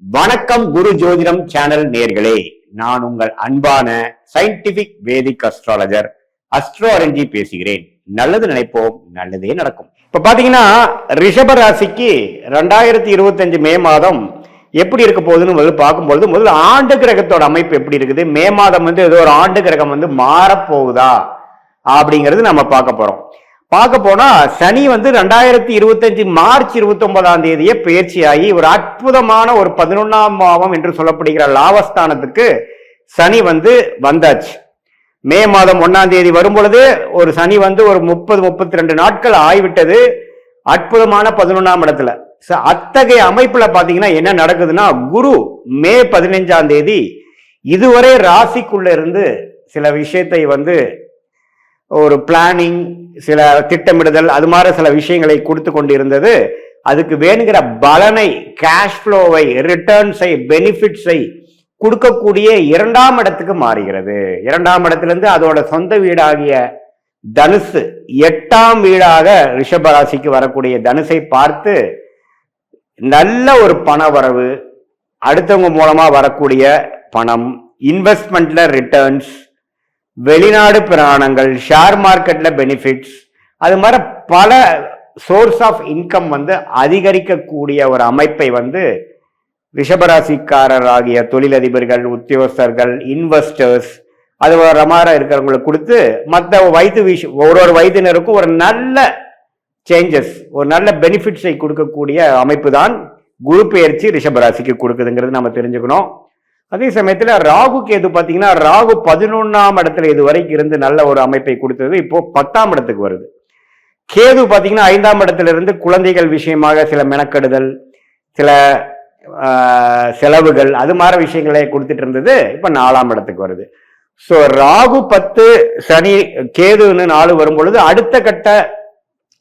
வணக்கம் குரு ஜோதிடம் சேனல் நேர்களே, நான் உங்கள் அன்பான சயின்டிபிக் வேதிக் அஸ்ட்ராலஜர் அஸ்ட்ரோரஞ்சி பேசுகிறேன். நல்லது நினைப்போம், நல்லதே நடக்கும். இப்ப பாத்தீங்கன்னா ரிஷப ராசிக்கு 2025 மே மாதம் எப்படி இருக்க போகுதுன்னு பார்க்கும்போது முதல்ல ஆண்டு கிரகத்தோட அமைப்பு எப்படி இருக்குது, மே மாதம் ஏதோ ஒரு ஆண்டு கிரகம் மாறப்போகுதா அப்படிங்கிறது நம்ம பார்க்க போறோம். பார்க்க போனா சனி 2025 மார்ச் 29ஆம் தேதியே பயிற்சியாகி ஒரு அற்புதமான ஒரு 11ஆம் பாவம் என்று சொல்லப்படுகிற லாபஸ்தானத்துக்கு சனி வந்தாச்சு. மே மாதம் 1ஆம் தேதி வரும் பொழுது ஒரு சனி ஒரு 30-32 நாட்கள் ஆய்விட்டது. அற்புதமான 11ஆம் இடத்துல. அத்தகைய அமைப்புல பாத்தீங்கன்னா என்ன நடக்குதுன்னா, குரு மே 15ஆம் தேதி இதுவரை ராசிக்குள்ள இருந்து சில விஷயத்தை ஒரு பிளானிங், சில திட்டமிடுதல், அது மாதிரி சில விஷயங்களை கொடுத்து கொண்டு இருந்தது. அதுக்கு வேணுங்கிற பலனை, கேஷ் ஃப்ளோவை, ரிட்டர்ன்ஸை, பெனிஃபிட்ஸை கொடுக்கக்கூடிய 2ஆம் இடத்துக்கு மாறுகிறது. 2ஆம் இடத்திலிருந்து அதோட சொந்த வீடாகிய தனுசு 8ஆம் வீடாக ரிஷபராசிக்கு வரக்கூடிய தனுசை பார்த்து நல்ல ஒரு பண வரவு, அடுத்தவங்க மூலமா வரக்கூடிய பணம், இன்வெஸ்ட்மெண்ட்ல ரிட்டர்ன்ஸ், வெளிநாடு பிராணங்கள், ஷேர் மார்க்கெட்ல பெனிஃபிட்ஸ், அது மாதிரி பல சோர்ஸ் ஆஃப் இன்கம் அதிகரிக்கக்கூடிய ஒரு அமைப்பை ரிஷபராசிக்காரராகிய தொழிலதிபர்கள், உத்தியோகஸ்தர்கள், இன்வெஸ்டர்ஸ், அது வர மாதிரி இருக்கிறவங்களுக்கு கொடுத்து மற்ற ஒரு வயதினருக்கும் ஒரு நல்ல சேஞ்சஸ், ஒரு நல்ல பெனிஃபிட்ஸை கொடுக்கக்கூடிய அமைப்பு தான் குரு பெயர்ச்சி ரிஷபராசிக்கு கொடுக்குதுங்கிறது நம்ம தெரிஞ்சுக்கணும். அதே சமயத்துல ராகு கேது பாத்தீங்கன்னா, ராகு 11ஆம் இடத்துல இது வரைக்கும் இருந்து நல்ல ஒரு அமைப்பை கொடுத்தது, இப்போ 10ஆம் இடத்துக்கு வருது. கேது பாத்தீங்கன்னா 5ஆம் இடத்துல இருந்து குழந்தைகள் விஷயமாக சில மெனக்கெடுதல், சில செலவுகள், அது மாதிரி விஷயங்களை கொடுத்துட்டு இருந்தது, இப்ப 4ஆம் இடத்துக்கு வருது. சோ ராகு 10, சனி கேதுன்னு 4 வரும் பொழுது அடுத்த கட்ட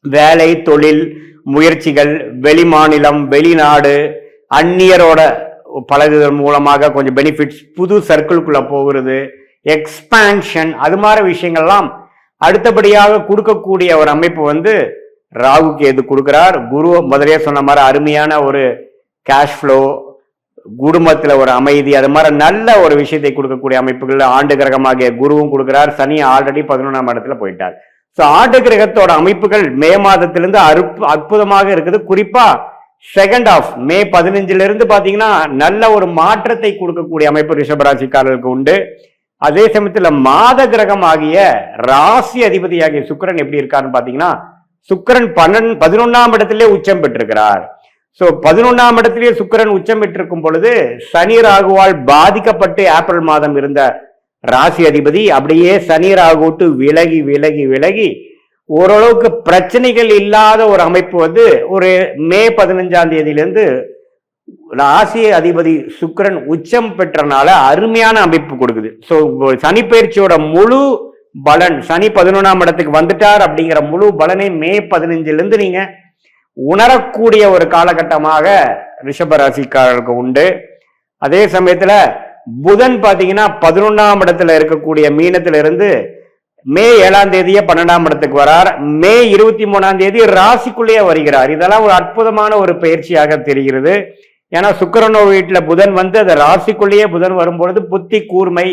வேலை, தொழில் முயற்சிகள், வெளிமாநிலம், வெளிநாடு, அந்நியரோட பழகுதல் மூலமாக கொஞ்சம் பெனிஃபிட்ஸ், புது சர்க்கிள்குள்ள போகிறது, எக்ஸ்பான்ஷன், அது மாதிரி விஷயங்கள்லாம் அடுத்தபடியாக கொடுக்கக்கூடிய ஒரு அமைப்பு ராகு கேது கொடுக்கிறார். குரு முதலே சொன்ன மாதிரி அருமையான ஒரு கேஷ் ஃப்ளோ, குடும்பத்துல ஒரு அமைதி, அது மாதிரி நல்ல ஒரு விஷயத்தை கொடுக்கக்கூடிய அமைப்புகள் ஆண்டு கிரகமாகிய குருவும் கொடுக்கிறார். சனி ஆல்ரெடி 11ஆம் இடத்துல போயிட்டார். ஸோ ஆண்டு கிரகத்தோட அமைப்புகள் மே மாதத்திலிருந்து அற்புதமாக இருக்குது. குறிப்பா செகண்ட் ஆஃப் மே 15 இருந்து பாத்தீங்கன்னா நல்ல ஒரு மாற்றத்தை கொடுக்கக்கூடிய அமைப்பு ரிஷபராசிக்காரர்களுக்கு உண்டு. அதே சமயத்துல மாத கிரகம் ஆகிய ராசி அதிபதியாகிய சுக்கிரன் எப்படி இருக்காருன்னு பாத்தீங்கன்னா, சுக்கிரன் 11ஆம் இடத்திலே உச்சம் பெற்றிருக்கிறார். சோ 11ஆம் இடத்திலே சுக்கிரன் உச்சம் பெற்றிருக்கும் பொழுது சனி ராகுவால் பாதிக்கப்பட்டு ஏப்ரல் மாதம் இருந்த ராசி அதிபதி அப்படியே சனி ராகுட்டு விலகி விலகி விலகி ஓரளவுக்கு பிரச்சனைகள் இல்லாத ஒரு அமைப்பு ஒரு மே 15ஆம் தேதியிலிருந்து ராசி அதிபதி சுக்கிரன் உச்சம் பெற்றனால அருமையான அமைப்பு கொடுக்குது. ஸோ சனி பயிற்சியோட முழு பலன், சனி 11ஆம் இடத்துக்கு வந்துட்டார் அப்படிங்கிற முழு பலனை மே 15லிருந்து நீங்க உணரக்கூடிய ஒரு காலகட்டமாக ரிஷபராசிக்காரர்களுக்கு உண்டு. அதே சமயத்துல புதன் பாத்தீங்கன்னா 11ஆம் இடத்துல இருக்கக்கூடிய மீனத்துல இருந்து மே 7ஆம் தேதியே 12ஆம் இடத்துக்கு வரார். மே 23ஆம் தேதி ராசிக்குள்ளேயே வருகிறார். இதெல்லாம் ஒரு அற்புதமான ஒரு பயிற்சியாக தெரிகிறது. ஏன்னா சுக்கிரனோ வீட்டுல புதன் அந்த ராசிக்குள்ளேயே புதன் வரும்பொழுது புத்தி கூர்மை,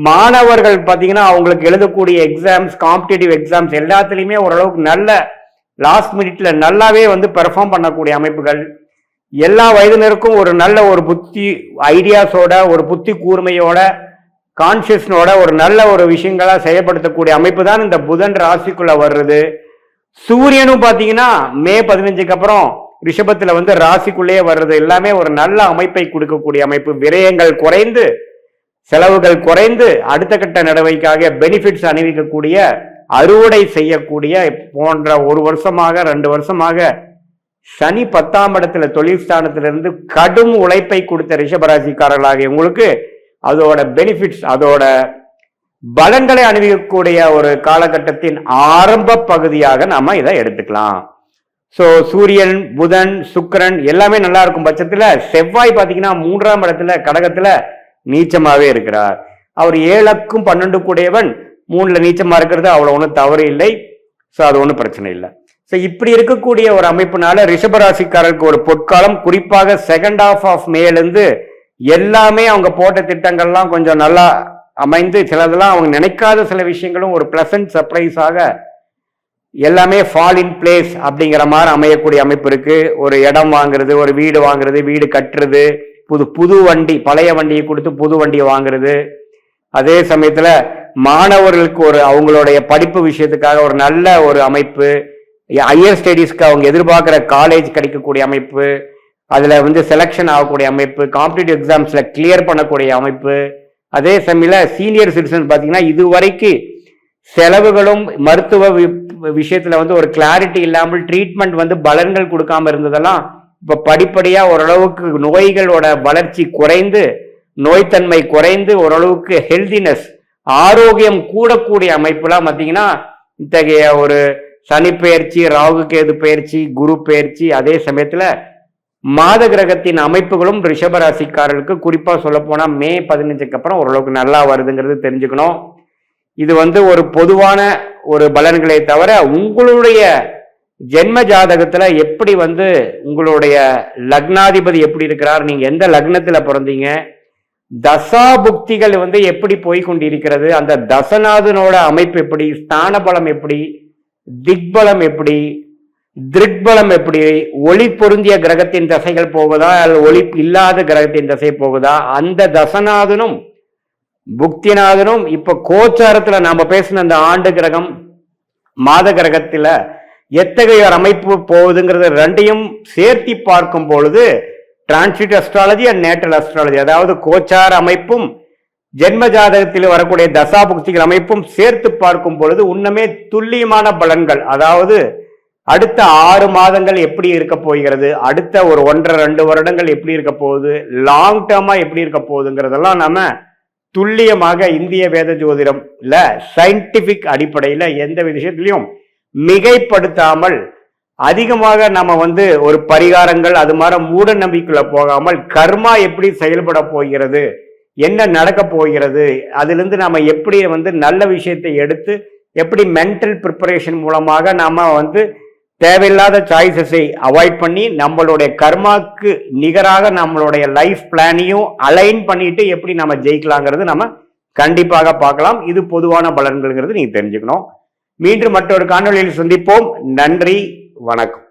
மாணவர்கள் பாத்தீங்கன்னா அவங்களுக்கு எழுதக்கூடிய எக்ஸாம்ஸ், காம்படிட்டிவ் எக்ஸாம்ஸ் எல்லாத்துலயுமே ஓரளவுக்கு நல்ல லாஸ்ட் மினிட்ல நல்லாவே பெர்ஃபார்ம் பண்ணக்கூடிய அமைப்புகள், எல்லா வயதினருக்கும் ஒரு நல்ல ஒரு புத்தி ஐடியாஸோட, ஒரு புத்தி கூர்மையோட, கான்சியஸ்னோட ஒரு நல்ல ஒரு விஷயங்களா செயல்படுத்தக்கூடிய அமைப்பு தான் இந்த புதன் ராசிக்குள்ள வர்றது. சூரியனும் பாத்தீங்கன்னா மே 15க்கு அப்புறம் ரிஷபத்துல ராசிக்குள்ளேயே வர்றது எல்லாமே ஒரு நல்ல அமைப்பை கொடுக்கக்கூடிய அமைப்பு. விரயங்கள் குறைந்து, செலவுகள் குறைந்து, அடுத்த கட்ட நடவடிக்கைக்காக பெனிஃபிட்ஸ் அணிவிக்கக்கூடிய, அறுவடை செய்யக்கூடிய போன்ற 1 வருஷமாக 2 வருஷமாக சனி 10ஆம் இடத்துல தொழில் ஸ்தானத்திலிருந்து கடும் உழைப்பை கொடுத்த ரிஷபராசிக்காரர்களாகிய உங்களுக்கு அதோட பெனிஃபிட்ஸ், அதோட பலன்களை அணிவிக்கக்கூடிய ஒரு காலகட்டத்தின் ஆரம்ப பகுதியாக நாம இதை எடுத்துக்கலாம். சோ சூரியன், புதன், சுக்கிரன் எல்லாமே நல்லா இருக்கும் பட்சத்துல செவ்வாய் பாத்தீங்கன்னா 3ஆம் இடத்துல கடகத்துல நீச்சமாவே இருக்கிறார். அவர் 7க்கும் 12 கூடையவன் 3ல நீச்சமா இருக்கிறது அவ்வளவு ஒன்றும் தவறு இல்லை. சோ அது ஒன்றும் பிரச்சனை இல்லை. ஸோ இப்படி இருக்கக்கூடிய ஒரு அமைப்புனால ரிஷபராசிக்காரருக்கு ஒரு பொற்காலம், குறிப்பாக செகண்ட் ஹாஃப் ஆஃப் மேலேருந்து எல்லாமே அவங்க போட்ட திட்டங்கள்லாம் கொஞ்சம் நல்லா அமைந்து, சிலதெல்லாம் அவங்க நினைக்காத சில விஷயங்களும் ஒரு பிளசன்ட் சர்ப்ரைஸாக எல்லாமே ஃபால் இன் பிளேஸ் அப்படிங்கிற மாதிரி அமையக்கூடிய அமைப்பு இருக்கு. ஒரு இடம் வாங்குறது, ஒரு வீடு வாங்குறது, வீடு கட்டுறது, புது வண்டி, பழைய வண்டியை கொடுத்து புது வண்டியை வாங்குறது. அதே சமயத்துல மாணவர்களுக்கு ஒரு அவங்களுடைய படிப்பு விஷயத்துக்காக ஒரு நல்ல ஒரு அமைப்பு, ஹையர் ஸ்டடீஸ்க்கு அவங்க எதிர்பார்க்கிற காலேஜ் கிடைக்கக்கூடிய அமைப்பு, அதுல வந்து செலக்ஷன் ஆகக்கூடிய அமைப்பு, காம்படிட்டிவ் எக்ஸாம்ஸ்ல கிளியர் பண்ணக்கூடிய அமைப்பு. அதே சமயம் சீனியர் சிட்டிசன் பார்த்தீங்கன்னா இதுவரைக்கும் செலவுகளும் மருத்துவ விஷயத்துல வந்து ஒரு கிளாரிட்டி இல்லாமல் ட்ரீட்மெண்ட் வந்து பலன்கள் கொடுக்காம இருந்ததெல்லாம் இப்ப படிப்படியா ஓரளவுக்கு நோய்களோட வளர்ச்சி குறைந்து, நோய்த்தன்மை குறைந்து, ஓரளவுக்கு ஹெல்தினஸ், ஆரோக்கியம் கூடக்கூடிய அமைப்புலாம் பார்த்தீங்கன்னா இத்தகைய ஒரு சனி பெயர்ச்சி, ராகு கேது பெயர்ச்சி, குரு பெயர்ச்சி, அதே சமயத்துல மாத கிரகத்தின் அமைப்புகளும் ரிஷபராசிக்காரர்களுக்கு குறிப்பா சொல்ல போனா மே 15க்கு அப்புறம் ஓரளவுக்கு நல்லா வருதுங்கிறது தெரிஞ்சுக்கணும். இது வந்து ஒரு பொதுவான ஒரு பலன்களை தவிர உங்களுடைய ஜென்ம ஜாதகத்துல எப்படி வந்து உங்களுடைய லக்னாதிபதி எப்படி இருக்கிறார், நீங்க எந்த லக்னத்துல பிறந்தீங்க, தசா புக்திகள் வந்து எப்படி போய்கொண்டிருக்கிறது, அந்த தசநாதனோட அமைப்பு எப்படி, ஸ்தான பலம் எப்படி, திக்பலம் எப்படி, திருக்பலம் எப்படி, ஒளி பொருந்திய கிரகத்தின் தசைகள் போகுதா அல்லது ஒளி இல்லாத கிரகத்தின் தசை போகுதா, அந்த தசநாதனும் புக்திநாதனும் இப்ப கோச்சாரத்துல நாம பேசின அந்த ஆண்டு கிரகம் மாத கிரகத்துல எத்தகைய அமைப்பு போகுதுங்கிறது ரெண்டையும் சேர்த்தி பார்க்கும் பொழுது transit astrology and natal astrology, அதாவது கோச்சார அமைப்பும் ஜென்ம ஜாதகத்தில் வரக்கூடிய தசா புக்திகள் அமைப்பும் சேர்த்து பார்க்கும் பொழுது உண்மையே துல்லியமான பலன்கள், அதாவது அடுத்த 6 மாதங்கள் எப்படி இருக்க போகிறது, அடுத்த ஒரு 1.5-2 வருடங்கள் எப்படி இருக்க போகுது, லாங் டேர்மா எப்படி இருக்க போகுதுங்கிறதெல்லாம் நம்ம துல்லியமாக இந்திய வேத ஜோதிடம் இல்ல சயின்டிபிக் அடிப்படையில எந்த விஷயத்திலையும் மிகைப்படுத்தாமல் அதிகமாக நம்ம வந்து ஒரு பரிகாரங்கள் அது மாதிரி மூட நம்பிக்கைக்குள்ள போகாமல் கர்மா எப்படி செயல்பட போகிறது, என்ன நடக்க போகிறது, அதிலிருந்து நாம எப்படி வந்து நல்ல விஷயத்தை எடுத்து எப்படி மென்டல் ப்ரிப்பரேஷன் மூலமாக நாம வந்து தேவையில்லாத சாய்ஸஸை அவாய்ட் பண்ணி நம்மளுடைய கர்மாக்கு நிகராக நம்மளுடைய லைஃப் பிளானையும் அலைன் பண்ணிட்டு எப்படி நம்ம ஜெயிக்கலாங்கிறது நம்ம கண்டிப்பாக பார்க்கலாம். இது பொதுவான பலன்கள்ங்கிறது நீங்க தெரிஞ்சுக்கணும். மீண்டும் மற்றொரு காணொலியில் சந்திப்போம். நன்றி, வணக்கம்.